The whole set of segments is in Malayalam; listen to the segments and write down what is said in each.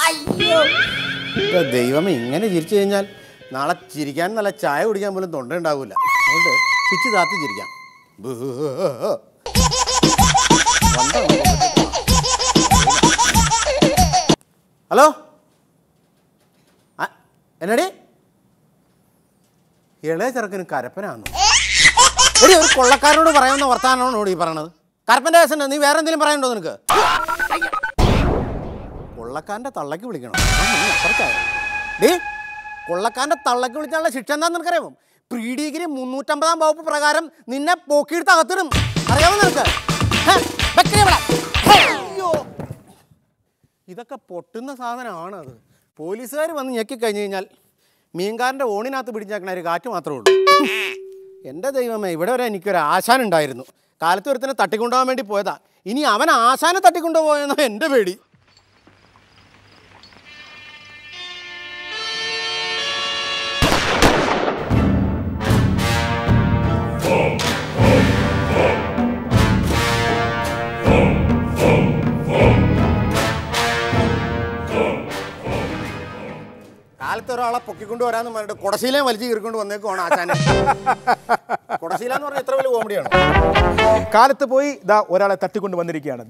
അയ്യോ ദൈവമേ, ഇങ്ങനെ ചിരിച്ചു കഴിഞ്ഞാൽ നാളെ ചിരിക്കാൻ നല്ല ചായ കുടിക്കാൻ പോലും തൊണ്ട ഉണ്ടാവില്ല. അതുകൊണ്ട് പിച്ച് താത്തി ചിരിക്കാം. ഹലോ, എന്നടി ഇളയ ചെറുക്കന് കരപ്പനാന്നു. എടി, ഒരു കൊള്ളക്കാരനോട് പറയാവുന്ന വർത്താനോട് ഈ പറയണത്. കരപ്പൻ്റെ കേസുണ്ട്, നീ വേറെ എന്തെങ്കിലും പറയണ്ടോ നിനക്ക്? കൊള്ളക്കാരൻ്റെ തള്ളക്ക് വിളിക്കണം. ഡേ, കൊള്ളക്കാരൻ്റെ തള്ളക്ക് വിളിച്ചാലുള്ള ശിക്ഷ എന്താണെന്ന് നിനക്കറിയാമോ? പ്രീ ഡിഗ്രി 350 വകുപ്പ് പ്രകാരം നിന്നെ പോക്കിയെടുത്ത് അകത്തിടും. അറിയാമോ നിനക്ക്? അയ്യോ, ഇതൊക്കെ പൊട്ടുന്ന സാധനമാണ്. അത് പോലീസുകാർ വന്ന് ഞെക്കിക്കഴിഞ്ഞ് കഴിഞ്ഞാൽ മീൻകാരൻ്റെ ഓണിനകത്ത് പിടിച്ചേക്കണ ഒരു കാറ്റ് മാത്രമേ ഉള്ളൂ. എൻ്റെ ദൈവമേ, ഇവിടെ വരെ എനിക്കൊരു ആശാൻ ഉണ്ടായിരുന്നു. കാലത്ത് ഒരുത്തനെ തട്ടിക്കൊണ്ടുപോകാൻ വേണ്ടി പോയതാ. ഇനി അവൻ ആശാനെ തട്ടിക്കൊണ്ടുപോയെന്നോ എൻ്റെ പേടി. കാലത്ത് ഒരാളെ പൊക്കിക്കൊണ്ട് വരാമെന്ന് പറഞ്ഞിട്ട് കുടശീലയും വലിച്ചു കീറിക്കൊണ്ട് വന്നേക്കുവാണ് ആശാനെ. കുടശീല എന്ന് പറഞ്ഞാൽ എത്ര വലിയ കോമഡിയാണ്. കാലത്ത് പോയി ഇതാ ഒരാളെ തട്ടിക്കൊണ്ട് വന്നിരിക്കുകയാണ്.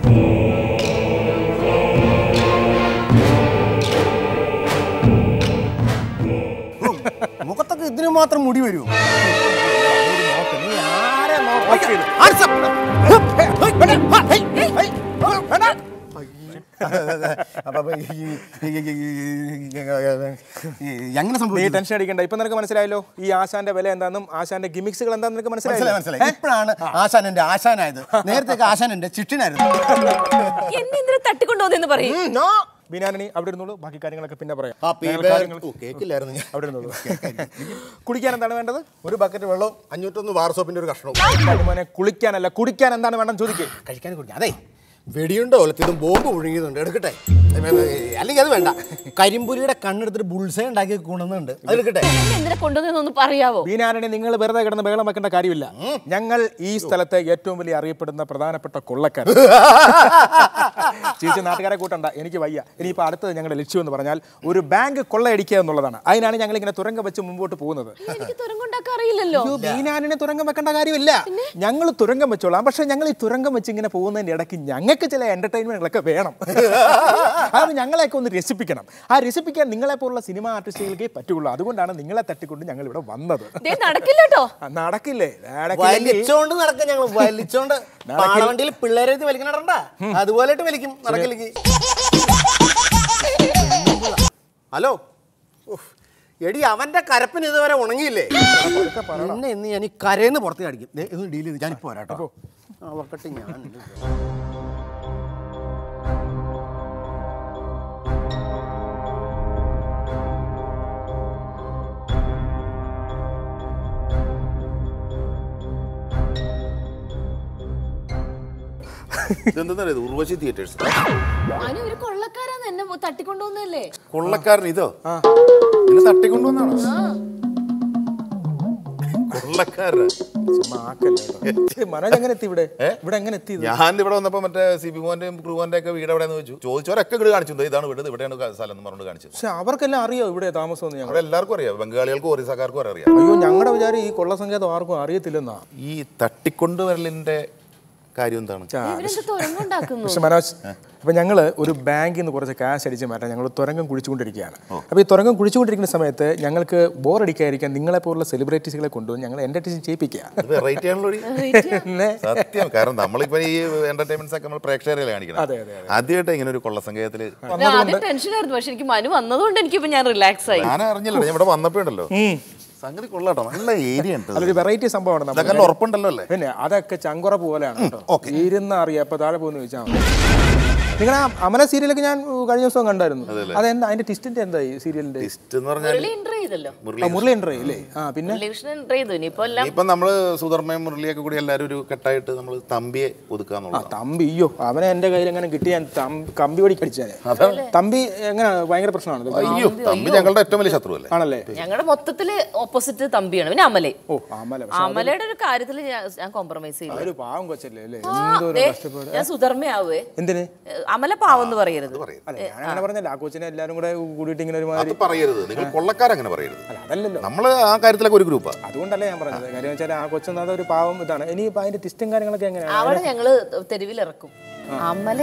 മുഖത്തൊക്കെ ഇതിന് മാത്രം മുടി വരുമോ? എങ്ങനെ സംഭവിച്ചു? നീ ടെൻഷൻ അടിക്കണ്ട. ഇപ്പൊ നിനക്ക് മനസ്സിലായല്ലോ ഈ ആശാന്റെ വില എന്താണെന്നും ആശാന്റെ ഗിമിക്സുകൾ എന്താണെന്ന് നിനക്ക് മനസ്സിലായി. ഇപ്പോഴാണ് ആശാൻ എന്റെ ആശാനായത്. നേരത്തെ ആശാൻ എന്റെ ചിട്ടിനായിരുന്നു. തട്ടിക്കൊണ്ടുവന്നെന്ന് പറയും. ബീനാനി അവിടെ ഇരുന്നോളൂ, ബാക്കി കാര്യങ്ങളൊക്കെ പിന്നെ പറയാം. അവിടെ ഇരുന്നോളൂ. കുടിക്കാൻ എന്താണ് വേണ്ടത്? ഒരു ബക്കറ്റ് വെള്ളവും 501 ബാർ സോപ്പിന്റെ ഒരു കഷ്ണവും. മോനെ, കുളിക്കാനല്ല കുടിക്കാൻ എന്താണ് വേണം ചോദിക്കേ. കഴിക്കാൻ കുടിക്കാം. അതെ, വെടിയുണ്ടോ ഒലത്തിയതും ബോംബ് ഒഴുകിയതുണ്ട്, എടുക്കട്ടെ? അല്ലെങ്കിൽ അത് വേണ്ട. കരിമ്പുലിയുടെ കണ്ണെടുത്തിട്ട് ബുൾസേ ഉണ്ടാക്കി കൊണ്ടുവന്നുണ്ട്, അതെടുക്കട്ടെ? കൊണ്ടുവന്നൊന്ന് പറയാവോ? ബീനാനെ, നിങ്ങൾ വെറുതെ കിടന്ന് ബഹളം വെക്കേണ്ട കാര്യമില്ല. ഞങ്ങൾ ഈ സ്ഥലത്തെ ഏറ്റവും വലിയ അറിയപ്പെടുന്ന പ്രധാനപ്പെട്ട കൊള്ളക്കാരൻ. ചേച്ചി നാട്ടുകാരെ കൂട്ടണ്ട, എനിക്ക് വയ്യ. ഇനിയിപ്പോൾ അടുത്തത് ഞങ്ങളുടെ ലക്ഷ്യം എന്ന് പറഞ്ഞാൽ ഒരു ബാങ്ക് കൊള്ളയടിക്കുക എന്നുള്ളതാണ്. അതിനാണ് ഞങ്ങൾ ഇങ്ങനെ തുരങ്കം വെച്ച് മുമ്പോട്ട് പോകുന്നത്. ബീനാനെ തുരങ്കം വെക്കേണ്ട കാര്യമില്ല, ഞങ്ങൾ തുരങ്കം വെച്ചോളാം. പക്ഷെ ഞങ്ങൾ ഈ തുരങ്കം വെച്ച് ഇങ്ങനെ പോകുന്നതിന്റെ ഇടയ്ക്ക് ഞങ്ങൾക്ക് ചില എന്റർടൈൻമെന്റുകളൊക്കെ വേണം. അത് ഞങ്ങളെയൊക്കെ ഒന്ന് രസിപ്പിക്കണം. ആ രസിപ്പിക്കാൻ നിങ്ങളെ പോലുള്ള സിനിമ ആർട്ടിസ്റ്റുകൾക്കേ പറ്റുള്ളൂ. അതുകൊണ്ടാണ് നിങ്ങളെ തട്ടിക്കൊണ്ട് ഞങ്ങൾ ഇവിടെ വന്നത്. നടക്കില്ലേ? വലിച്ചോണ്ട് നടക്കാം. ഞങ്ങൾ വലിച്ചോണ്ട് വണ്ടിയിൽ പിള്ളേരെ വലിക്കണ അതുപോലെ വലിക്കും. നടക്കില്ലെങ്കിൽ ഹലോ, എടി, അവന്റെ കരപ്പിന് ഇതുവരെ ഉണങ്ങിയില്ലേ? പിന്നെ ഇന്ന് ഞാൻ ഈ കരയെന്ന് പുറത്ത് കാണിക്കും. ഡീൽ ചെയ്ത് ഞാനിപ്പോ വരാട്ടോ. അവക്കട്ടെ, ഞാൻ ഉർവശി തിയേറ്റേഴ്സ്. കൊള്ളക്കാരൻ ഇതോ? എന്നെ തട്ടിക്കൊണ്ടുവന്നാണോ? ഞാൻ ഇവിടെ വന്നപ്പോ മറ്റേ സിബി മോന്റെയും ക്രൂവിന്റെ ഒക്കെ വീട് എവിടെയെന്ന് ചോദിച്ചവരൊക്കെ ഇവിടെ കാണിച്ചു. ഇതാണ് വീട്, ഇവിടെയാണ് സ്ഥലം എന്ന് പറഞ്ഞുകൊണ്ട് കാണിച്ചത്. പക്ഷെ അവർക്കെല്ലാം അറിയോ ഇവിടെ താമസം? അവിടെ എല്ലാവർക്കും അറിയാം, ബംഗാളികൾക്കും ഒറീസക്കാർക്കും അറിയാം. അയ്യോ, ഞങ്ങളുടെ വിചാരം ഈ കൊള്ള സങ്കേതം ആർക്കും അറിയത്തില്ലെന്നാ. ഈ തട്ടിക്കൊണ്ടുവരലിന്റെ കാര്യം എന്താണ്? മനോജ്, അപ്പൊ ഞങ്ങള് ഒരു ബാങ്കിൽ നിന്ന് കുറച്ച് ക്യാഷ് അടിച്ച് മാറ്റാൻ ഞങ്ങൾ തുരങ്കം കുഴിച്ചുകൊണ്ടിരിക്കുകയാണ്. അപ്പൊ ഈ തുരങ്കം കുഴിച്ചുകൊണ്ടിരിക്കുന്ന സമയത്ത് ഞങ്ങൾക്ക് ബോറടിക്കാതിരിക്കാൻ നിങ്ങളെ പോലുള്ള സെലിബ്രിറ്റീസുകളെ കൊണ്ടുവന്ന് ഞങ്ങൾ എന്റർടൈൻ ചെയ്യിപ്പിക്കുക. സത്യം. കാരണം നമ്മളിപ്പോ ഈ എന്റർടൈൻമെന്റ്സ് ഒക്കെ നമ്മൾ പ്രേക്ഷകരെ കാണിക്കണം. ആദ്യമായിട്ട് ഇങ്ങനെ ഒരു കൊള്ള സംഘത്തില് ഞാൻ അറിഞ്ഞില്ല. ഞാൻ ഇവിടെ വന്നപ്പോ ഉണ്ടല്ലോ, സംഗതി കൊള്ളാട്ടോ, നല്ല ഏരിയ ഉണ്ട്. അതൊരു വെറൈറ്റി സംഭവമാണ്. ഉറപ്പുണ്ടല്ലോ അല്ലേ? പിന്നെ അതൊക്കെ ചങ്കുറ പോലെയാണ്. ഇരുന്ന് അറിയാം. അപ്പൊ താഴെ പോകുന്ന ചോദിച്ചാൽ നിങ്ങളെ അമല സീരിയലൊക്കെ ഞാൻ കഴിഞ്ഞ ദിവസം കണ്ടായിരുന്നു. അതെന്താ അതിന്റെ ട്വിസ്റ്റിന്റെ എന്താ ഈ സീരിയലിന്റെ മുരളി എൻട്രി അല്ലേ? പിന്നെ ഇപ്പൊ നമ്മള് സുധർമ്മയും മുരളിയൊക്കെ കൂടി എല്ലാരും ഒരു കെട്ടായിട്ട് നമ്മൾ തമ്പിയെ ഒതുക്കാന്നുള്ള. തമ്പി അയ്യോ അവനെ എന്റെ കയ്യിൽ എങ്ങനെ കിട്ടി ഞാൻ കമ്പി പടി കടിച്ചാലേ. തമ്പി എങ്ങനെ ഭയങ്കര പ്രശ്നമാണ്. അയ്യോ തമ്പി ഞങ്ങളുടെ ഏറ്റവും വലിയ ശത്രു അല്ലേ? ആണല്ലേ? ഞങ്ങളുടെ മൊത്തത്തില് ഓപ്പോസിറ്റ് തമ്പിയാണ്. പിന്നെ അമലേ. ഓ അമല. അമലയുടെ ഒരു കാര്യത്തില് ഞാൻ കോംപ്രമൈസ് ചെയ്യില്ല. ഒരു പാവം കൊച്ചല്ലേ അല്ലേ? ഞാൻ സുധർമ്മയാവേ. എന്തിന് അമല പാവം എന്ന് പറയരുത്. അല്ല ഞാൻ അങ്ങനെ പറഞ്ഞല്ല. ആ കൊച്ചിനെ എല്ലാരും കൂടെ കൂടിയിട്ട് ഇങ്ങനെ ഒരു മാതിരി പറയരുത്. നിങ്ങൾ കൊള്ളക്കാരങ്ങനെ പറയരുത്. അതല്ലല്ലോ നമ്മള് ആ കാര്യത്തിലൊക്കെ ഒരു ഗ്രൂപ്പാണ്. അതുകൊണ്ടല്ലേ ഞാൻ പറഞ്ഞത്. കാര്യം വെച്ചാൽ ആ കൊച്ചൊന്നും ഒരു പാവം ഇതാണ്. ഇനിയിപ്പോ അതിന്റെ ടിസ്റ്റും കാര്യങ്ങളൊക്കെ എങ്ങനെയാണ്? അവളെ ഞങ്ങള് തെരുവിലിറക്കും. അമല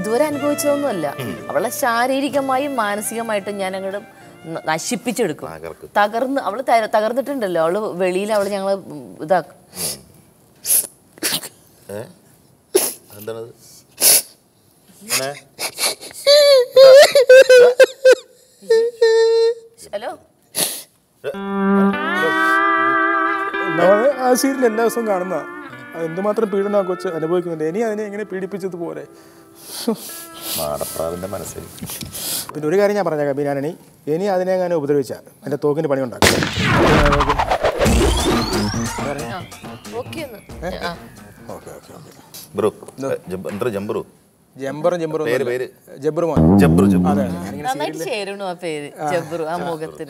ഇതുവരെ അനുഭവിച്ചതൊന്നുമല്ല. അവളെ ശാരീരികമായും മാനസികമായിട്ടും ഞാൻ അങ്ങോട്ട് നശിപ്പിച്ചെടുക്കും. അവള് തകർന്നിട്ടുണ്ടല്ലോ. അവള് വെളിയിൽ അവള് ഞങ്ങള് ഇതാക്കും. എന്താണത്? ഹലോ ആ സീരിയൽ എല്ലാ ദിവസവും കാണുന്ന എന്തുമാത്രം പീഡനം ആ കൊച്ച് അനുഭവിക്കുന്നുണ്ട്. ഇനി അതിനെ എങ്ങനെ പീഡിപ്പിച്ചത് പോലെ. മനസ്സിൽ പിന്നെ ഒരു കാര്യം ഞാൻ പറഞ്ഞേക്കാം ബിനാനി, ഇനി അതിനെ അങ്ങനെ ഉപദ്രവിച്ചാൽ എൻ്റെ തോക്കിന് പണി ഉണ്ടാക്കും.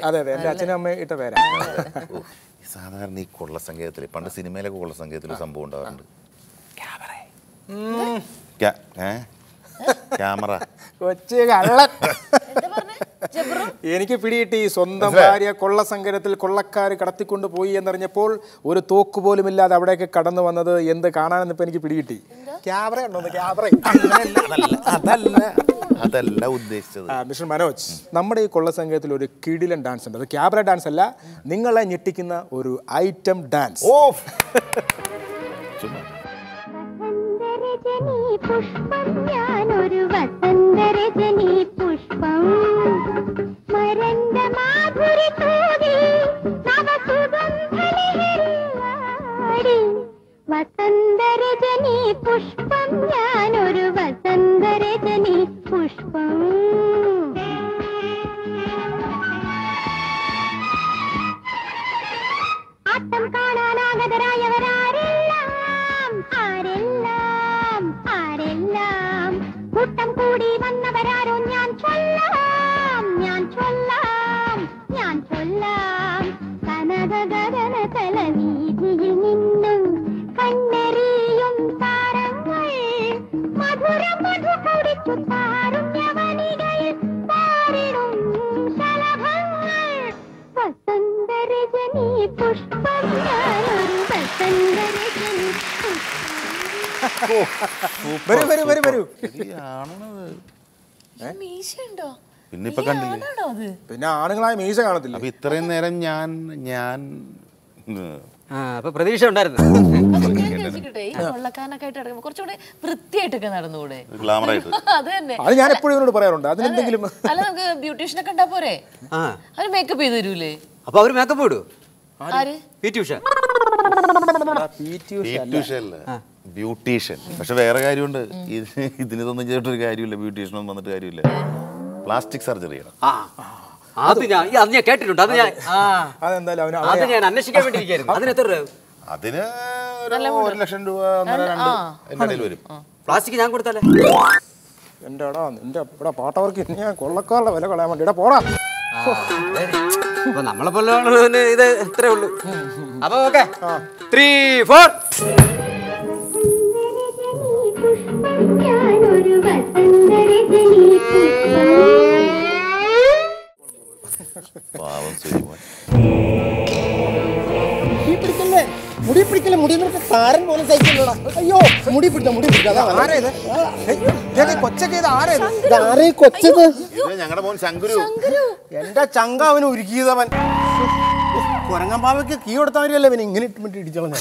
അതെ എൻ്റെ അച്ഛനും അമ്മയും ഇട്ട പേരാ. സാധാരണ ഈ കൊള്ള സംഗീതത്തിൽ പണ്ട് സിനിമയിലൊക്കെ കൊള്ള സംഗീതത്തിൽ സംഭവം ഉണ്ടാവാറുണ്ട്. ക്യാമറ കൊച്ചു കള്ളൻ. എനിക്ക് പിടികിട്ടി. സ്വന്തം ഭാര്യ കൊള്ളസങ്കരത്തിൽ കൊള്ളക്കാർ കടത്തിക്കൊണ്ട് പോയി എന്നറിഞ്ഞപ്പോൾ ഒരു തോക്ക് പോലും ഇല്ലാതെ അവിടേക്ക് കടന്നു വന്നത് എന്ത് കാണാനെന്ന് ഇപ്പൊ എനിക്ക് പിടികിട്ടി. ക്യാമറ ഉണ്ടോ? ക്യാമറ അതല്ല ഉദ്ദേശിച്ചത്. മിസ്റ്റർ മനോജ്, നമ്മുടെ ഈ കൊള്ളസംഘത്തിൽ ഒരു കിടിലൻ ഡാൻസ് ഉണ്ട്. അത് ക്യാബറ ഡാൻസ് അല്ല, നിങ്ങളെ ഞെട്ടിക്കുന്ന ഒരു ഐറ്റം ഡാൻസ്. പുഷ്പം ഞാനൊരു വസന്തരജനി പുഷ്പം മരണ്ട മാധുരി തൂകി നവസുഗന്ധലഹരിയാടി വസന്തരജനി പുഷ്പം ഞാനൊരു വസന്തരജനി പുഷ്പം. ആട്ടം കാണാനാഗതരായവരാരെല്ലാം ആരെല്ലാം ആരെല്ലാം കൂട്ടം കൂടി വന്നവരാരോ ഞാൻ ചൊല്ലാം ഞാൻ ചൊല്ലാം ഞാൻ ചൊല്ലാം. കനകഗഗന തലവീതിയിൽ നിന്നും കണ്ണെറിയും താരങ്ങൾ മധുരം മധു കുടിച്ചു താരുണ്യവനികയിൽ പാരിടും ശലഭങ്ങൾ. വസന്തരജനി പുഷ്പം ഞാനൊരു വസന്തരജനി പിന്നെ ആണുങ്ങളായ മീശ കാണത്തില്ല. അപ്പൊ ഇത്രയും നേരം ഞാൻ പ്രതീക്ഷ ഉണ്ടായിരുന്നു. കുറച്ചുകൂടെ വൃത്തിയായിട്ടൊക്കെ നടന്നുകൂടെ? അത് തന്നെ. അത് ഞാൻ എപ്പോഴും ഇവരോട് പറയാറുണ്ട്. അതിനെന്തെങ്കിലും അല്ല നമുക്ക് ബ്യൂട്ടീഷ്യനെ കണ്ടാ പോരെ? അവര് മേക്കപ്പ് ചെയ്ത് തരൂലേ? അപ്പൊ അവര് മേക്കപ്പ് ഇടൂ. ബ്യൂട്ടീഷ്യൻ. പക്ഷെ വേറെ കാര്യമുണ്ട്. ഇതിനൊന്നും ചെയ്തിട്ടൊരു കാര്യമില്ല. ബ്യൂട്ടീഷ്യൻ ഒന്നും വന്നിട്ട് കാര്യമില്ല. പ്ലാസ്റ്റിക് സർജറി ചെയ്യണം. അത് ഞാൻ കേട്ടിട്ടുണ്ട്. അത് ഞാൻ അന്വേഷിക്കാൻ വേണ്ടിയിരിക്കുന്നു. അതിന് എത്ര രൂപ? അതിന് 1 ലക്ഷം രൂപ ഇടയിൽ വരും. പ്ലാസ്റ്റിക് ഞാൻ കൊടുത്താലേ? എന്റെ ഇവിടെ പാട്ടവർക്ക് ഞാൻ കൊള്ളക്കാരുടെ വില കളയാൻ വേണ്ടി പോടാ. അപ്പൊ നമ്മളെ പോലെ ഇത് ഇത്രേ ഉള്ളൂ. അപ്പൊ ഓക്കെ 3, 4. പാവം സുരിമോൻ. മുടി പിടിക്കല്ലേ? മുടി താരൻ പോലെ സഹിക്കല്ലോടാ. അയ്യോ മുടി പിടിച്ച കൊച്ചത് ഞങ്ങളുടെ മോൻ ശങ്കുരു. എന്റെ ചങ്ക അവന് ഉരുക്കിയതവൻ. കൊരങ്ങമ്പാവയ്ക്ക് കീ കൊടുത്താൽ മതിയല്ലേ പിന്നെ ഇങ്ങനെ ഇടിച്ചോളാം.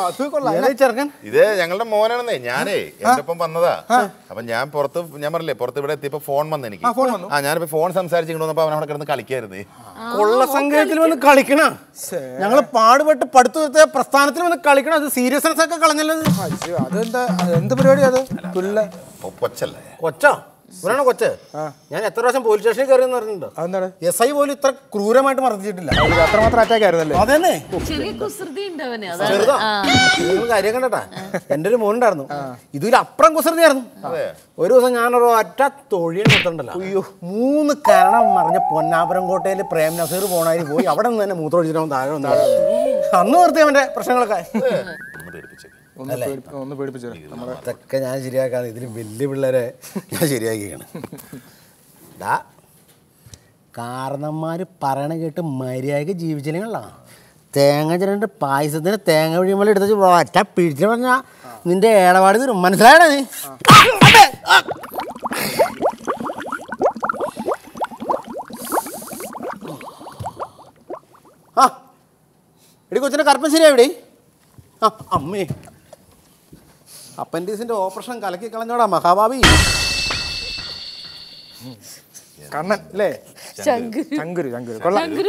അത് കൊള്ളാം ചെറുക്കൻ. ഇത് ഞങ്ങളുടെ മോനാണെന്നേ. ഞാനേ എന്റെ ഒപ്പം വന്നതാ. അപ്പൊ ഞാൻ പുറത്ത്, ഞാൻ പറഞ്ഞില്ലേ പുറത്ത് ഇവിടെ എത്തിയപ്പോ ഫോൺ വന്ന് എനിക്ക്. ഞാനിപ്പോ ഫോൺ സംസാരിച്ചു കൊണ്ടുവന്നപ്പോ അവനവിടെ കിടന്ന് കളിക്കായിരുന്നേ. കൊള്ള സംഘത്തിൽ വന്ന് കളിക്കണ. ഞങ്ങള് പാടുപെട്ട് പടുത്ത പ്രസ്ഥാനത്തിൽ വന്ന് കളിക്കണം. അത് സീരിയസ്നെസ് ഒക്കെ കളഞ്ഞല്ലോ. അതെന്താ എന്ത് പരിപാടി? അത് കൊച്ചല്ലേ? കൊച്ചോ? ഇവരാണോ കൊച്ച്? ഞാൻ എത്ര പ്രാവശ്യം പോലീസ് സ്റ്റേഷനിൽ കയറിയെന്ന് പറഞ്ഞിട്ടുണ്ട്. അതെന്താണ്? SI പോലും ഇത്ര ക്രൂരമായിട്ട് മർദ്ദിച്ചിട്ടില്ല. അത്രമാത്രം അറ്റാക്ക് ആയിരുന്നല്ലേ? അതന്നെ. ചെറിയ കുസൃതി ഉണ്ട് അവന്. ചെറുതാ. നിങ്ങൾ കാര്യം കണ്ടട്ടാ, എൻ്റെ ഒരു മോനുണ്ടായിരുന്നു, ഇതിലപ്പുറം കുസൃതിയായിരുന്നു. ഒരു ദിവസം ഞാനൊരു ഒറ്റ തൊഴിൽ കൊടുത്തിട്ടുണ്ടല്ലോ. അയ്യോ, 3 കരണം മറിഞ്ഞ പൊന്നാപുരം കോട്ടയിൽ പ്രേം നസീർ പോണായി പോയി അവിടെ നിന്ന് തന്നെ മൂത്രമൊഴിച്ചിട്ടാവും താഴെ വന്നു. അന്ന് നിർത്തി അവൻ്റെ പ്രശ്നങ്ങളൊക്കെ. ഒന്ന് പേടിപ്പിച്ചു. അതൊക്കെ ഞാൻ ശരിയാക്കാതെ ഇതിന് വലിയ പിള്ളേരെ ഞാൻ ശരിയാക്കിയാണ്. കാരണന്മാർ പറയണ കേട്ട് മര്യാദയ്ക്ക് ജീവിച്ചില്ലെങ്കിലാ തേങ്ങ ചിരണ്ട് പായസത്തിന് തേങ്ങ വഴിയുമ്പോൾ എടുത്ത് ഒറ്റ പിടിച്ചു പറഞ്ഞാൽ നിന്റെ ഏടപാട് തരും. മനസ്സിലായടാ നീ? ആ എടി കൊച്ചിൻ്റെ കറുപ്പം ശരിയാ ഇവിടെ? ആ അമ്മേ, അപ്പൻഡീസിന്റെ ഓപ്പറേഷൻ കലക്കി കളഞ്ഞോടാ മഹാഭാവി. കണ്ണൻ അല്ലേ?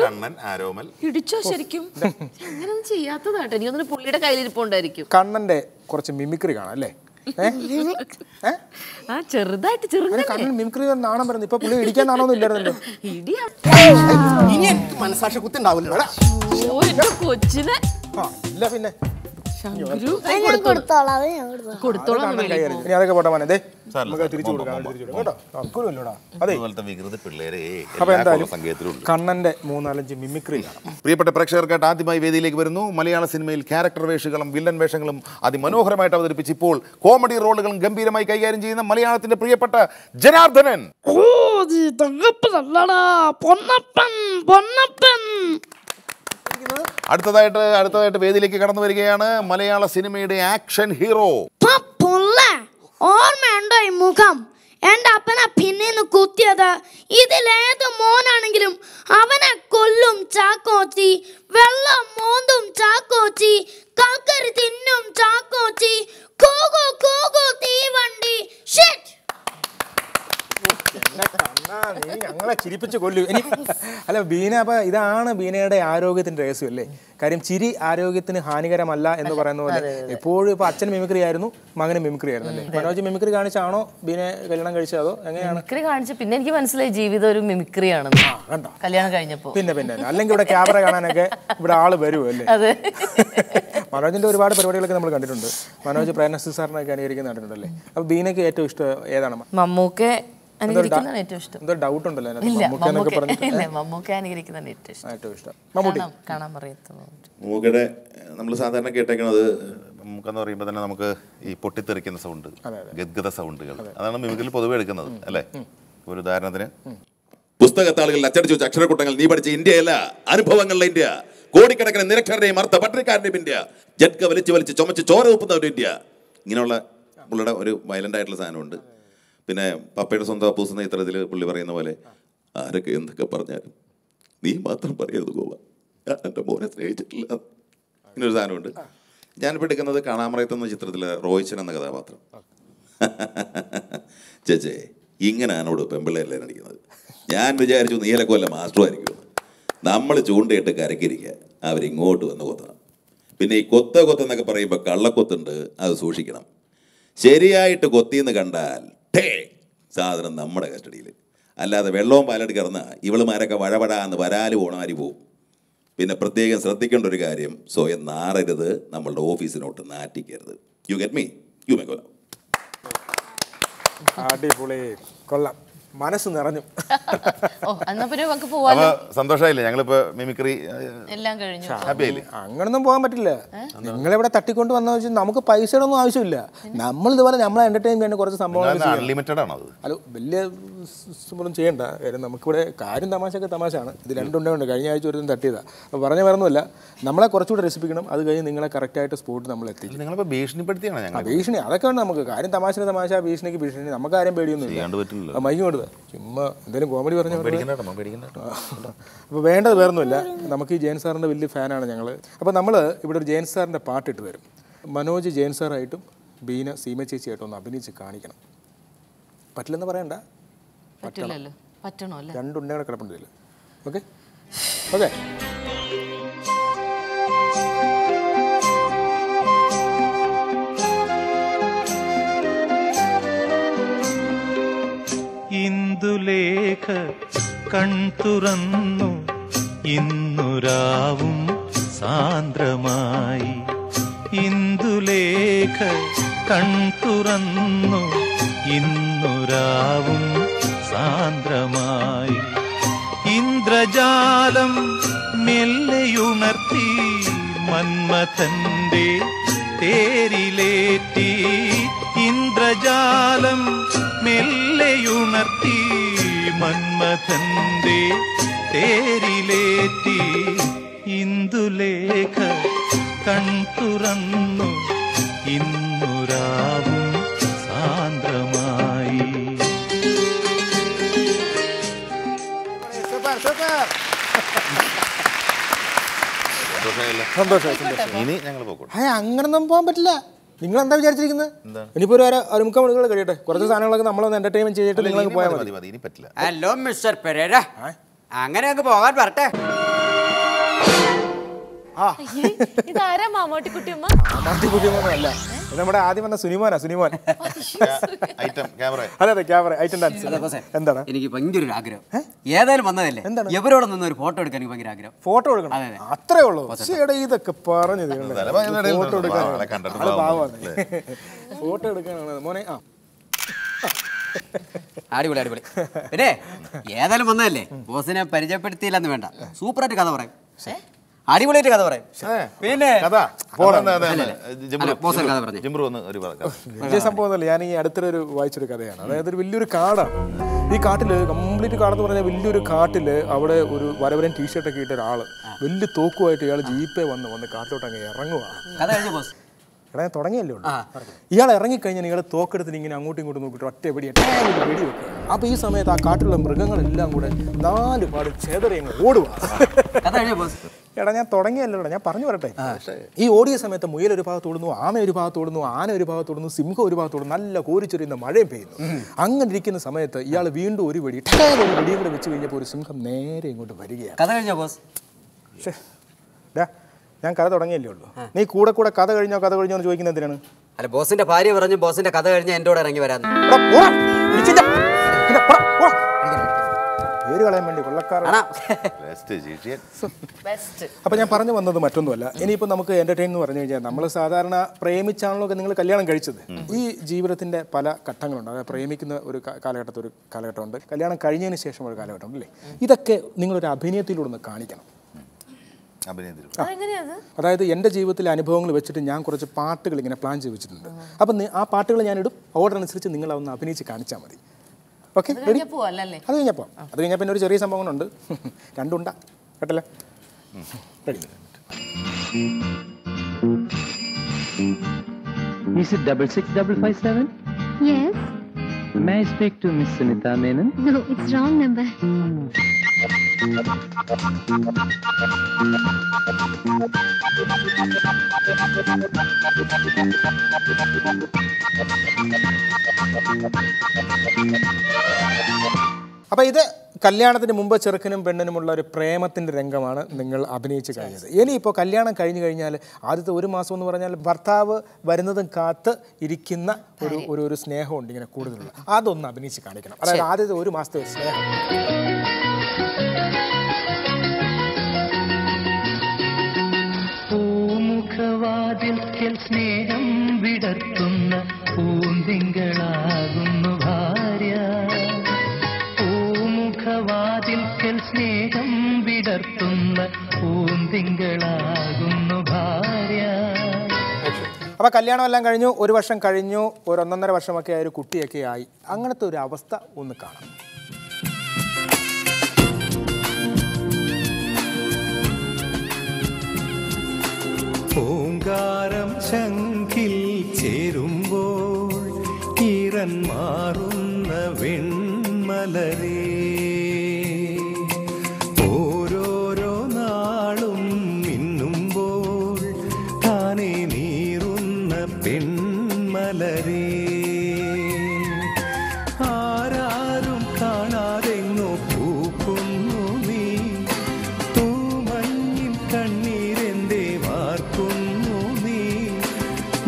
കണ്ണൻ ആരോമൽ ഇടിച്ചോ ശരിക്കും? അങ്ങനൊന്നും ചെയ്യാത്തതാട്ടെ. എനിക്കൊന്നും പുള്ളിയുടെ കയ്യിലിരിപ്പുണ്ടായിരിക്കും. കണ്ണന്റെ കുറച്ച് മിമിക്രി കാണാം അല്ലേ? ചെറുതായിട്ട് കണ്ണൻ മിമിക്രി നാണം പറയുന്നത്. ഇപ്പൊ പുള്ളി ഇടിക്കാൻ നാണൊന്നും ഇല്ലായിരുന്നല്ലോ. ഇനി മനസാക്ഷി കുത്തുണ്ടാവില്ല കൊച്ചിനെ. ഇല്ല പിന്നെ അതൊക്കെ പോട്ടെ മോനെ. കണ്ണന്റെ 3-4 മിമിക്രി കാണാം. പ്രിയപ്പെട്ട പ്രേക്ഷകർക്കായിട്ട് ആദ്യമായി വേദിയിലേക്ക് വരുന്നു മലയാള സിനിമയിൽ ക്യാരക്ടർ വേഷങ്ങളും വില്ലൻ വേഷങ്ങളും അതിമനോഹരമായിട്ട് അവതരിപ്പിച്ച് ഇപ്പോൾ കോമഡി റോളുകളും ഗംഭീരമായി കൈകാര്യം ചെയ്യുന്ന മലയാളത്തിന്റെ പ്രിയപ്പെട്ട ജനാർദ്ദനൻ. അടുത്തതായിട്ട് വേദിയിലേക്ക് കടന്നു വരികയാണ് മലയാള സിനിമയുടെ ആക്ഷൻ ഹീറോ. ഓർമ്മയുണ്ടോ ഈ മുഖം? എന്റെ അപ്പനെ പിന്നീന്ന് കുത്തിയത്. ഇതിലേത് മോനാണെങ്കിലും അവനെ കൊല്ലും ചാക്കോച്ചി. വെള്ളം മോന്തും ചാക്കോച്ചി. കക്കരി തിന്നും ചാക്കോച്ചി. കൂകു കൂകു തീവണ്ടി. നീ ഞങ്ങളെ ചിരിപ്പിച്ച് കൊല്ലു. അല്ല ബീന, അപ്പൊ ഇതാണ് ബീനയുടെ ആരോഗ്യത്തിന്റെ രഹസ്യം അല്ലേ? കാര്യം ചിരി ആരോഗ്യത്തിന് ഹാനികരമല്ല എന്ന് പറയുന്ന പോലെ എപ്പോഴും ഇപ്പൊ അച്ഛൻ മിമിക്രി ആയിരുന്നു, മകന് മിമിക്രി ആയിരുന്നു അല്ലേ? മനോജ് മിമിക്രി കാണിച്ചാണോ ബീനെ കല്യാണം കഴിച്ചത് അതോ എങ്ങനെയാണ്? മിമിക്രി കാണിച്ചു. പിന്നെ എനിക്ക് മനസ്സിലായി ജീവിതം ഒരു മിമിക്രിയാണെന്ന് കല്യാണം കഴിഞ്ഞപ്പോ. പിന്നെ അല്ലെങ്കിൽ ഇവിടെ ക്യാമറ കാണാനൊക്കെ ഇവിടെ ആള് വരുമോ അല്ലേ? അതെ. മനോജിന്റെ ഒരുപാട് പരിപാടികളൊക്കെ നമ്മൾ കണ്ടിട്ടുണ്ട്. മനോജ് പ്രേംനസീർ സാറിനൊക്കെ അനുകരിക്കുന്ന കണ്ടിട്ടുണ്ടല്ലേ? അപ്പൊ ബീനയ്ക്ക് ഏറ്റവും ഇഷ്ടം ഏതാണ്? മമ്മൂക്കെ അനുകരിക്കുന്നതാണ് ഏറ്റവും ഇഷ്ടം. എന്തോ ഡൗട്ട് ഉണ്ടല്ലോ കാണാൻ പറയത്തുള്ളൂ. മമ്മൂക്കയുടെ നമ്മൾ സാധാരണ കേട്ടേക്കുന്നത് നമുക്കെന്ന് പറയുമ്പോൾ തന്നെ നമുക്ക് ഈ പൊട്ടിത്തെറിക്കുന്ന സൗണ്ട്, ഗദ്ഗത സൗണ്ടുകൾ, അതാണ് മിമിക്രിയിൽ പൊതുവെ എടുക്കുന്നത് അല്ലേ? ഒരു ഉദാഹരണത്തിന്, പുസ്തകത്താളുകളിൽ അച്ചടിച്ചു വെച്ച അക്ഷരക്കൂട്ടങ്ങൾ നീ പഠിച്ച ഇന്ത്യയല്ല, അനുഭവങ്ങളുടെ ഇന്ത്യ, കോടിക്കണക്കിന് നിരക്ഷരരെയും അർത്ഥ പട്ടിണിക്കാരൻ്റെയും ഇന്ത്യ, ജഡ്ക വലിച്ച് ചുമച്ച് ചോര ഉപ്പുന്നവരുടെ ഇന്ത്യ. ഇങ്ങനെയുള്ള പുള്ളിയുടെ ഒരു വയലൻ്റ് ആയിട്ടുള്ള സാധനമുണ്ട്. പിന്നെ പപ്പയുടെ സ്വന്തം അപ്പൂസ് എന്ന ചിത്രത്തിൽ പുള്ളി പറയുന്ന പോലെ, ആരൊക്കെ എന്തൊക്കെ പറഞ്ഞാലും നീ മാത്രം പറയരുത് ഗോവ, ഞാൻ എൻ്റെ മോനെ സ്നേഹിച്ചിട്ടില്ല. ഇങ്ങനൊരു സാധനമുണ്ട്. ഞാനിപ്പോൾ എടുക്കുന്നത് കാണാമറയത്ത് എന്ന ചിത്രത്തിൽ റോയ്ച്ചൻ എന്ന കഥാപാത്രം. ചേച്ചേ, ഇങ്ങനെ ആണോട് പെമ്പിള്ളേരല്ലേ നടിക്കുന്നത്? ഞാൻ വിചാരിച്ചു നീലൊക്കെ വല്ല മാസ്റ്ററും ആയിരിക്കും. നമ്മൾ ചൂണ്ടയിട്ട് കരക്കിരിക്കുക, അവരിങ്ങോട്ട് വന്ന് കൊത്തണം. പിന്നെ ഈ കൊത്തെന്നൊക്കെ പറയുമ്പോൾ കള്ളക്കൊത്തുണ്ട്, അത് സൂക്ഷിക്കണം. ശരിയായിട്ട് കൊത്തിയെന്ന് കണ്ടാൽ സാധനം നമ്മുടെ കസ്റ്റഡിയിൽ. അല്ലാതെ വെള്ളവും പാലടി കിടന്ന ഇവളുമാരൊക്കെ വഴവടാന്ന് വരാല് പോണാരി പോവും. പിന്നെ പ്രത്യേകം ശ്രദ്ധിക്കേണ്ട ഒരു കാര്യം, സ്വയം നാറരുത്, നമ്മളുടെ ഓഫീസിനോട്ട് നാറ്റിക്കരുത്. You get me? You may കൊല്ലാം. അടിപൊളി, കൊള്ളാം, മനസ്സ് നിറഞ്ഞു. സന്തോഷമായില്ലേ? ഞങ്ങളിപ്പോ മിമിക്രി എല്ലാം കഴിഞ്ഞു. അങ്ങനൊന്നും പോകാൻ പറ്റില്ല. നിങ്ങളിവിടെ തട്ടിക്കൊണ്ട് വന്ന വെച്ചാൽ നമുക്ക് പൈസയുടെ ഒന്നും ആവശ്യമില്ല. നമ്മൾ ഇതുപോലെ നമ്മളെ എന്റർടൈൻ ചെയ്യുന്ന കുറച്ച് സംഭവങ്ങൾ അൺലിമിറ്റഡ് ആണ്. അത് വലിയ ഒന്നും ചെയ്യണ്ട. കാര്യം നമുക്കിവിടെ കാര്യം തമാശയൊക്കെ തമാശയാണ്. ഇത് രണ്ടുണ്ട്. കഴിഞ്ഞ ആഴ്ച ഒരു തട്ടിയതാണ്. അപ്പോൾ പറഞ്ഞു പറഞ്ഞല്ല, നമ്മളെ കുറച്ചുകൂടെ രസിപ്പിക്കണം. അത് കഴിഞ്ഞ് നിങ്ങളെ കറക്റ്റായിട്ട് സ്പോട്ട് നമ്മൾ എത്തിക്കും. നിങ്ങളിപ്പോൾ ഭീഷണിപ്പെടുത്തിയാണ് ഞങ്ങൾ. ഭീഷണി അതൊക്കെ ഉണ്ട് നമുക്ക്. കാര്യം തമാശ തമാശ, ഭീഷണിക്ക് ഭീഷണി. നമുക്ക് ആരും പേടിയൊന്നുമില്ല. മൈക്ക് കൊടുത്ത ചുമ്മാ എന്തെങ്കിലും കോമഡി പറഞ്ഞു. അപ്പോൾ വേണ്ടത് വേറൊന്നുമില്ല. നമുക്ക് ഈ ജയൻ സാറിൻ്റെ വലിയ ഫാനാണ് ഞങ്ങൾ. അപ്പോൾ നമ്മൾ ഇവിടെ ഒരു ജയൻ സാറിൻ്റെ പാട്ടിട്ട് വരും. മനോജ് ജയൻ സാറായിട്ടും ബീന സീമ ചേച്ചിയായിട്ടും ഒന്ന് അഭിനയിച്ച് കാണിക്കണം. പറ്റില്ലെന്ന് പറയണ്ട, രണ്ടുണ്ടെങ്കിൽ കിടപ്പുണ്ടില്ല. Okay okay. ഇന്ദുലേഖ കൺതുറന്നു ഇന്നുരാവും സാന്ദ്രമായി. ഇന്ദുലേഖ കൺതുറന്നു ഇന്നുരാവും സാന്ദ്രമായി. ഇന്ദ്രജാലം മെല്ലെയുണർത്തി മന്മഥന്റെ തേരിലേറ്റി. ഇന്ദ്രജാലം മെല്ലെയുണർത്തി മന്മഥന്റെ തേരിലേറ്റി. ഇന്ദുലേഖ കൺതുറന്നു ഇന്നുരാവും സാന്ദ്രമായി. ഇനി ഞങ്ങൾ പോകും. അങ്ങനൊന്നും പോകാൻ പറ്റില്ല. നിങ്ങൾ എന്താ വിചാരിച്ചിരിക്കുന്നത്? ഇനിയിപ്പോ ഒരു 3 മണിക്കൂർ കഴിയട്ടെ. കുറച്ച് സാധനങ്ങളൊക്കെ നമ്മളൊന്ന് എന്റർടൈൻമെന്റ് ചെയ്തിട്ട് നിങ്ങൾക്ക് പോയാൽ മതി. ഇനി പറ്റില്ല. ഹലോ മിസ്റ്റർ പെരേര, അങ്ങനെ അങ്ങ് പോകാൻ പറട്ടെ. ഇതാരാ മാമോട്ടിക്കുട്ടിയമ്മ? മാമോട്ടിക്കുട്ടിയമ്മ ഇത് നമ്മുടെ ആദ്യം വന്ന സുനിമോനാ. സുനിമോൻ. അതെ അതെ, ക്യാമറ ഐറ്റം ഡാൻസ്. എന്താണ് എനിക്ക് ഭയങ്കര ഒരു ആഗ്രഹം. ഏതായാലും വന്നതല്ലേ, എവരോടെ നിന്ന് ഒരു ഫോട്ടോ എടുക്കാൻ എനിക്ക് ഭയങ്കര ആഗ്രഹം. ഫോട്ടോ എടുക്കണം, അത്രേ ഉള്ളൂ. ഇതൊക്കെ പറഞ്ഞു ഫോട്ടോ എടുക്കാൻ ഫോട്ടോ എടുക്കാനാണ് മോനെ. അടിപൊളി അടിപൊളി. പിന്നെ ഏതായാലും വന്നതല്ലേ, ബോസിനെ പരിചയപ്പെടുത്തിയില്ലെന്ന് വേണ്ട, സൂപ്പറായിട്ട് കഥ പറയും. അടിപൊളിയായിട്ട് കഥ പറയും. പിന്നെ വലിയ സംഭവമൊന്നുമല്ല. ഞാൻ ഈ അടുത്തൊരു വായിച്ചൊരു കഥയാണ്. അതായത് ഒരു വലിയൊരു കാടാണ്. ഈ കാട്ടില് കംപ്ലീറ്റ് കാടെന്ന് പറഞ്ഞാൽ വലിയൊരു കാട്ടില് അവിടെ ഒരു വരവരൻ ടീഷർട്ടൊക്കെ ഇട്ട ഒരാള് വലിയ തോക്കുമായിട്ട് ഇയാൾ ജീപ്പേ വന്ന് കാട്ടിലോട്ട് അങ്ങ് ഇറങ്ങുവാണ്. എടാ തുടങ്ങിയല്ലേ ഉള്ളൂ. ഇയാൾ ഇറങ്ങിക്കഴിഞ്ഞാൽ ഇയാൾ തോക്കെടുത്തിന് ഇങ്ങനെ അങ്ങോട്ടും ഇങ്ങോട്ടും നോക്കിയിട്ട് ഒറ്റ വെടി വെക്കുക. അപ്പോൾ ഈ സമയത്ത് ആ കാട്ടിലുള്ള മൃഗങ്ങളെല്ലാം കൂടെ 4 പാട് ചേതറിയങ്ങൾ ഓടുക. എടാ ഞാൻ തുടങ്ങിയല്ലോ, ഞാൻ പറഞ്ഞു വരട്ടെ. ഈ ഓടിയ സമയത്ത് മുയൽ ഒരു ഭാഗത്ത് ഓടുന്നു, ആമ ഒരു ഭാഗത്ത് ഓടുന്നു, ആന ഒരു ഭാഗത്ത് ഓടുന്നു, സിംഹം ഒരു ഭാഗത്ത് ഓടുന്നു, നല്ല കോരിച്ചൊരിയുന്ന മഴയും പെയ്യുന്നു. അങ്ങനെ ഇരിക്കുന്ന സമയത്ത് ഇയാൾ വീണ്ടും ഒരു വെടിയും കൂടെ വെച്ച് കഴിഞ്ഞപ്പോൾ ഒരു സിംഹം നേരെ ഇങ്ങോട്ട് വരികയാണ്. കഥ കഴിഞ്ഞോ ബോസ്? ഞാൻ കഥ തുടങ്ങിയല്ലേ ഉള്ളൂ. നീ കൂടെ കഥ കഴിഞ്ഞോ എന്ന് ചോദിക്കുന്നത് എന്തിനാണ്? അല്ല, ബോസിന്റെ ഭാര്യ പറഞ്ഞു ബോസിന്റെ കഥ കഴിഞ്ഞാൽ എൻ്റെ കൂടെ ഇറങ്ങി വരാൻ. പേര് കളയാൻ വേണ്ടി കൊള്ളക്കാരൻ. അപ്പൊ ഞാൻ പറഞ്ഞു വന്നത് മറ്റൊന്നുമല്ല. ഇനിയിപ്പോൾ നമുക്ക് എന്റർടൈൻ എന്ന് പറഞ്ഞു കഴിഞ്ഞാൽ നമ്മൾ സാധാരണ പ്രേമിച്ചാണല്ലോ നിങ്ങൾ കല്യാണം കഴിച്ചത്. ഈ ജീവിതത്തിന്റെ പല ഘട്ടങ്ങളുണ്ട്. അതായത് പ്രേമിക്കുന്ന ഒരു കാലഘട്ടമുണ്ട്, കല്യാണം കഴിഞ്ഞതിന് ശേഷം ഒരു കാലഘട്ടം അല്ലേ. ഇതൊക്കെ നിങ്ങളൊരു അഭിനയത്തിലൂടെ ഒന്ന് കാണിക്കണം. അതായത് എൻ്റെ ജീവിതത്തിലെ അനുഭവങ്ങൾ വെച്ചിട്ട് ഞാൻ കുറച്ച് പാട്ടുകൾ ഇങ്ങനെ പ്ലാൻ ചെയ്ത് വെച്ചിട്ടുണ്ട്. അപ്പം ആ പാട്ടുകൾ ഞാൻ ഇടും, ഓർഡർ അനുസരിച്ച് നിങ്ങൾ അതൊന്ന് അഭിനയിച്ച് കാണിച്ചാൽ മതി. ഓക്കെ, അത് കഴിഞ്ഞപ്പോൾ പിന്നെ ഒരു ചെറിയ സംഭവങ്ങളുണ്ട്. 2 ഉണ്ട കേട്ടല്ലേ? Ready? Is it 66557? Yes. May I speak to Miss Sunita Menon? No, it's wrong number. അപ്പോൾ ഇത് കല്യാണത്തിന് മുമ്പ് ചെറുക്കനും പെണ്ണിനുമുള്ള ഒരു പ്രേമത്തിൻ്റെ രംഗമാണ് നിങ്ങൾ അഭിനയിച്ച് കഴിഞ്ഞത്. ഇനിയിപ്പോൾ കല്യാണം കഴിഞ്ഞു കഴിഞ്ഞാൽ ആദ്യത്തെ 1 മാസം എന്ന് പറഞ്ഞാൽ ഭർത്താവ് വരുന്നതും കാത്ത് ഇരിക്കുന്ന ഒരു സ്നേഹമുണ്ട് ഇങ്ങനെ കൂടുതലുള്ള. അതൊന്ന് അഭിനയിച്ച് കാണിക്കണം. അതായത് ആദ്യത്തെ 1 മാസത്തെ ഒരു സ്നേഹം. പൂമുഖവാതിൽക്കൽ സ്നേഹം വിടർത്തുന്ന പൂന്തിങ്കളാകുന്നു ഭാര്യ. പൂമുഖവാതിൽക്കൽ സ്നേഹം വിടർത്തുന്ന പൂന്തിങ്കളാകുന്നു ഭാര്യ. അപ്പോൾ കല്യാണം എല്ലാം കഴിഞ്ഞു, 1 വർഷം കഴിഞ്ഞു, 1.5 വർഷമൊക്കെ ആയ ഒരു കുട്ടിയൊക്കെ ആയി. അങ്ങനത്തെ ഒരു അവസ്ഥ ഒന്ന് കാണാം. പൂങ്കാരം ശംഖിൽ ചേരുമ്പോൾ ഈറൻ മാറുന്ന വെൺമലരേ, ഓരോരോ നാളും മിന്നുമ്പോൾ താനേ നീറുന്ന പെൺമലരേ, ആരാരും കാണാതെങ്ങോ പൂക്കുന്നു നീ, തൂമഞ്ഞിൻ കണ്ണീരെന്തേ വാർക്കുന്നു നീ,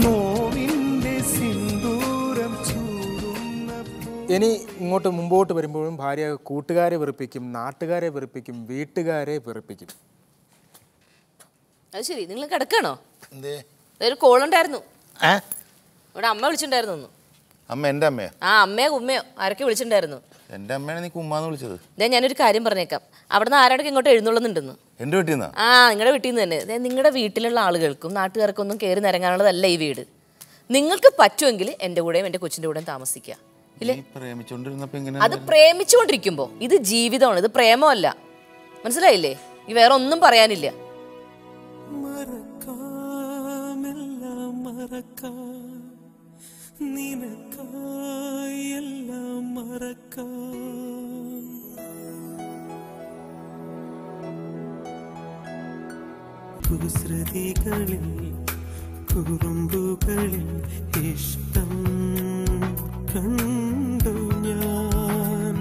നോവിൻ്റെ സിന്ദൂരം ചൂടുന്ന. ഇനി അങ്ങോട്ട് മുമ്പോട്ട് വരുമ്പോഴും ഭാര്യ കൂട്ടുകാരെ വെറുപ്പിക്കും, നാട്ടുകാരെ വെറുപ്പിക്കും, വീട്ടുകാരെ വെറുപ്പിക്കും. അത് ശരി. നിങ്ങൾ കിടക്കണോ? ഒരു കോളുണ്ടായിരുന്നു ഇവിടെ. അമ്മ വിളിച്ചിട്ടുണ്ടായിരുന്നു ഒന്ന്. അമ്മ എൻ്റെ അമ്മയോ? ആ, അമ്മയോ ഉമ്മയോ ആരൊക്കെ വിളിച്ചിട്ടുണ്ടായിരുന്നു. എൻ്റെ അമ്മയാണ് നീ കുമ്മാന്ന് വിളിച്ചത്. ഞാനൊരു കാര്യം പറഞ്ഞേക്കാം. അവിടെ നിന്ന് ആരോടൊക്കെ ഇങ്ങോട്ട് എഴുന്നള്ളുന്നുണ്ടെന്ന്. എൻ്റെ വീട്ടിൽ നിന്നാ? ആ, നിങ്ങളുടെ വീട്ടിൽ നിന്ന് തന്നെ. നിങ്ങളുടെ വീട്ടിലുള്ള ആളുകൾക്കും നാട്ടുകാർക്കും ഒന്നും കയറി നിരങ്ങാനുള്ളതല്ല ഈ വീട്. നിങ്ങൾക്ക് പറ്റുമെങ്കിൽ എൻ്റെ കൂടെയും എൻ്റെ കൊച്ചിൻ്റെ കൂടെയും താമസിക്കുക. ഇല്ലേ? അത് പ്രേമിച്ചുകൊണ്ടിരിക്കുമ്പോ. ഇത് ജീവിതമാണ്, ഇത് പ്രേമമല്ല. മനസ്സിലായില്ലേ? ഈ വേറെ ഒന്നും പറയാനില്ല. കുസൃതികളിൽ കുറുമ്പുകളിൽ ഇഷ്ടം കണ്ടു ഞാൻ.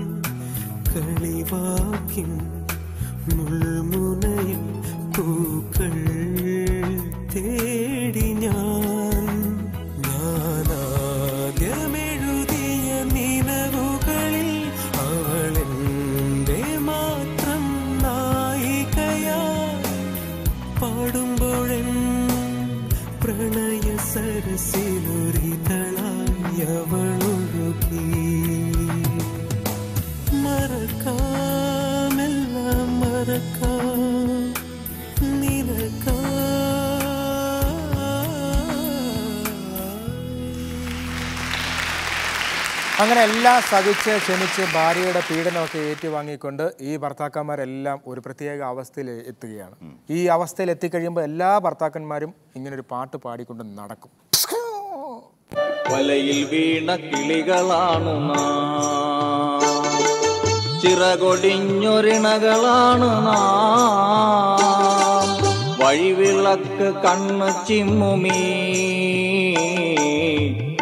കളിവാക്കിൻ മുൾമുനയിൽ പൂക്കൾ തേടി ഞാൻ. ഞാനാദ്യമെഴുതിയ നിലവുകളിൽ അവളെന്റെ മാത്രം നായികയായി പാടുമ്പോഴെൻ പ്രണയ സരസിലൊരിതളായി അവളൊഴുകി. മറക്കാമെല്ലാം മറക്കാം നിനക്കാ. അങ്ങനെ എല്ലാം സഹിച്ച് ക്ഷമിച്ച് ഭാര്യയുടെ പീഡനമൊക്കെ ഏറ്റുവാങ്ങിക്കൊണ്ട് ഈ ഭർത്താക്കന്മാരെല്ലാം ഒരു പ്രത്യേക അവസ്ഥയിൽ എത്തുകയാണ്. ഈ അവസ്ഥയിൽ എത്തിക്കഴിയുമ്പോൾ എല്ലാ ഭർത്താക്കന്മാരും ഇങ്ങനൊരു പാട്ട് പാടിക്കൊണ്ട് നടക്കും. വലയിൽ വീണ കിളികളാണ് നാം, ചിറകൊടിഞ്ഞൊരിണകളാണ് നാം, വഴിവിളക്ക് കണ്ണ് ചിമ്മുമീ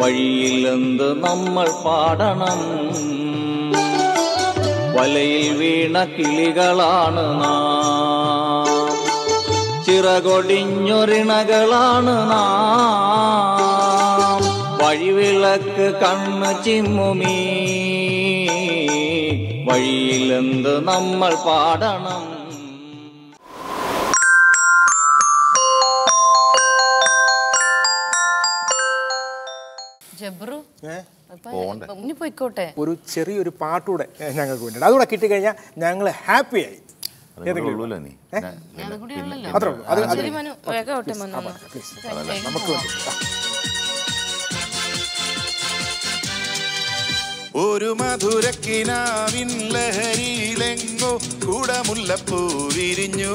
വഴിയിലെന്ത് നമ്മൾ പാടണം. വലയിൽ വീണ കിളികളാണ് നാം, ചിറകൊടിഞ്ഞൊരിണകളാണ് നാം, വഴിവിളക്ക് കണ്ണ് ചിമ്മുമീ വഴിയിലെന്ത് നമ്മൾ പാടണം. ഒരു ചെറിയൊരു പാട്ടൂടെ ഞങ്ങൾക്ക് വേണ്ടി അതുകൂടെ കിട്ടിക്കഴിഞ്ഞാൽ ഞങ്ങൾ ഹാപ്പി ആയി. നമുക്ക് വേണ്ടി ഒരു മധുരക്കിനാവിൻ ലഹരിയിലെങ്ങോ കുടമുല്ലപ്പൂ വിരിഞ്ഞു.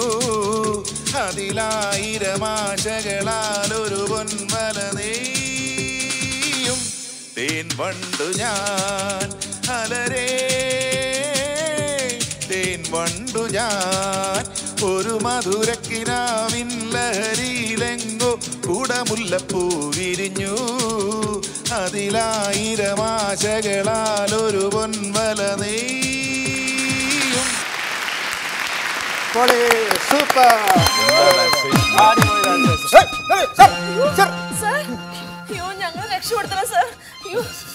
അതിലായിരമാശകളാൽ ഒരു പൊൻവല നെയ്യും തേൻ വണ്ടു ഞാൻ അലരേ തേൻ വണ്ടു ഞാൻ. ഒരു മധുരക്കിനാവിൻ ലഹരിയിലെങ്ങോ കുടമുല്ലപ്പൂ വിരിഞ്ഞു. അതിലായിരമാശകളാൽ ഒരു പൊൻവല നെയ്യും. സൂപ്പർ.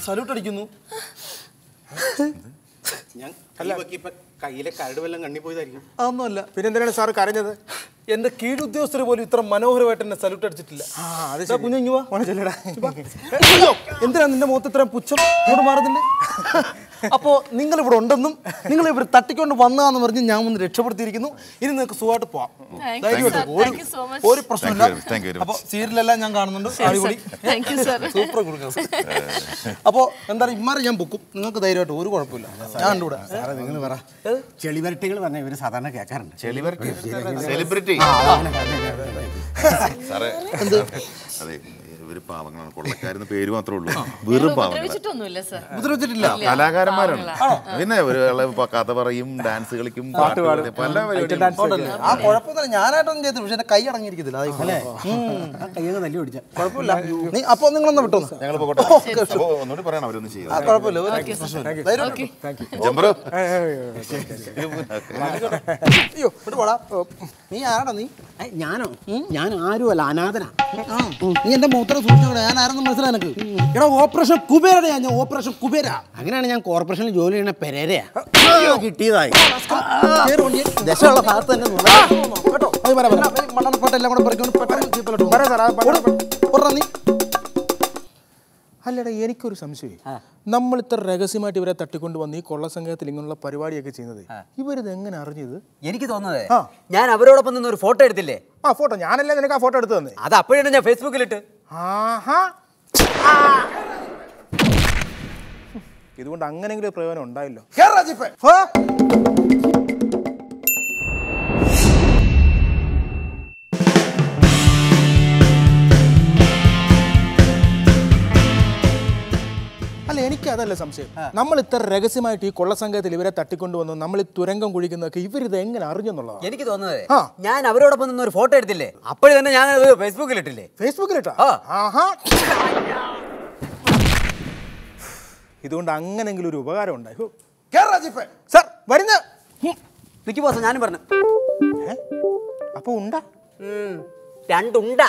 സല്യൂട്ട് അടിക്കുന്നു. ഞാൻ കയ്യിലെ കരട് വല്ലതും കണ്ണി പോയതായിരിക്കും. അതൊന്നുമല്ല. പിന്നെ എന്തിനാണ് സാർ കരഞ്ഞത്? എന്റെ കീഴുദ്യോഗസ്ഥർ പോലും ഇത്ര മനോഹരമായിട്ട് എന്നെ സല്യൂട്ട് അടിച്ചിട്ടില്ല. എന്തിനാ നിന്റെ മുഖത്ത് ഇത്രയും പുച്ഛം ഇങ്ങോട്ട് മാറുന്നില്ലേ? അപ്പോ നിങ്ങൾ ഇവിടെ ഉണ്ടെന്നും നിങ്ങൾ ഇവർ തട്ടിക്കൊണ്ട് വന്നതാന്ന് പറഞ്ഞ് ഞാൻ ഒന്ന് രക്ഷപ്പെടുത്തിയിരിക്കുന്നു. ഇനി നിങ്ങൾക്ക് സുഖമായിട്ട് പോവാം. ഒരു പ്രശ്നമില്ല. അപ്പൊ സീരിയലെല്ലാം ഞാൻ കാണുന്നുണ്ട്. അടിപൊളി സൂപ്പർ കൊടുക്കാം. അപ്പൊ എന്താണ് ഇമാരെ ഞാൻ ബുക്കും. നിങ്ങൾക്ക് ധൈര്യമായിട്ട് ഒരു കുഴപ്പമില്ല. ഞാൻ കൂടെ നിങ്ങൾ പറ. ചെളിവരട്ടികൾ പറഞ്ഞ ഇവര് സാധാരണ കേൾക്കാറുണ്ട്. സെലിബ്രിറ്റി സാറേ, അതെ ഇവര് പാവങ്ങളാണ്. കൊള്ളക്കാരെന്ന് പേര് മാത്രമേ ഉള്ളൂ. വെറും പാവങ്ങളാണ്. കലാകാരന്മാരാണ്. പിന്നെ ഒരു കഥ പറയും, ഡാൻസ് കളിക്കും, പാട്ട് പാടും, പല പരിപാടിയും. ആ കുഴപ്പമില്ല. ഞാനായിട്ടൊന്നും ചെയ്തു. പക്ഷെ എന്റെ കൈ അടങ്ങിയിരിക്കത്തില്ല. കയ്യൊക്കെ തല്ലി പിടിച്ച കുഴപ്പമില്ല. അപ്പൊ നിങ്ങളൊന്ന് വിട്ടു. ഞങ്ങൾ പോകട്ടെ. ഒന്നുകൂടി പറയണം അവരൊന്നും ചെയ്യും. കുഴപ്പമില്ല. അയ്യോ പോടാ. നീ ആരാടാ? നീ ഞാനോ ഞാൻ ആരുമല്ല അനാഥനാ. നീ എന്റെ മൂത്രം സൂക്ഷിച്ചോടെ. ഞാൻ ആരെന്ന് മനസ്സിലായി എനിക്ക്. എടാ ഓപ്പറേഷൻ കുബേരയുടെ ഞാൻ ഓപ്പറേഷൻ കുബേര. അങ്ങനെയാണ് ഞാൻ കോർപ്പറേഷനിൽ ജോലി ചെയ്യണ പെരേരയാ കിട്ടിയതായി. ദശയുള്ള ഭാഗത്ത് തന്നെ മണ്ണപ്പാട്ടെല്ലാം കൂടെ പറിക്കൊണ്ട് നീ. അല്ലടാ എനിക്കൊരു സംശയം. നമ്മൾ ഇത്ര രഹസ്യമായിട്ട് ഇവരെ തട്ടിക്കൊണ്ട് വന്ന് ഈ കൊള്ള സംഘത്തിൽ ഇങ്ങനെയുള്ള പരിപാടിയൊക്കെ ചെയ്യുന്നത് ഇവരിത് എങ്ങനെ അറിഞ്ഞത്? എനിക്ക് തോന്നുന്നത് ഞാൻ അവരോടൊപ്പം നിന്ന് ഒരു ഫോട്ടോ എടുത്തില്ലേ? ആ ഫോട്ടോ ഞാനല്ലേ നിനക്ക് ആ ഫോട്ടോ എടുത്തു തന്നെ. അത് അപ്പോഴാണ് ഞാൻ ഫേസ്ബുക്കിലിട്ട്. ഇതുകൊണ്ട് അങ്ങനെങ്കിലും പ്രയോജനം ഉണ്ടായില്ലോ. അല്ല എനിക്ക് അതല്ല സംശയം. നമ്മൾ ഇത്ര രഹസ്യമായിട്ട് ഈ കൊള്ള സംഘത്തിൽ ഇവരെ തട്ടിക്കൊണ്ടുവന്നു നമ്മൾ ഈ തുരങ്കം കുഴിക്കുന്നതൊക്കെ ഇവരിത് എങ്ങനെ അറിഞ്ഞെന്നുള്ളതാണ് എനിക്ക് തോന്നുന്നത്. ഞാൻ അവരോടൊപ്പം നിന്ന് ഒരു ഫോട്ടോ എടുത്തില്ലേ, അപ്പോഴും തന്നെ ഞാൻ ഫേസ്ബുക്കിലിട്ടില്ലേ. ഫേസ്ബുക്കിലിട്ടാ? ഇതുകൊണ്ട് അങ്ങനെങ്കിലും ഒരു ഉപകാരം ഉണ്ടായി. സർ വരുന്ന നിക്ക് ബോസ്, ഞാനും പറഞ്ഞു. അപ്പൊ ഉണ്ടാ 2 ഉണ്ട.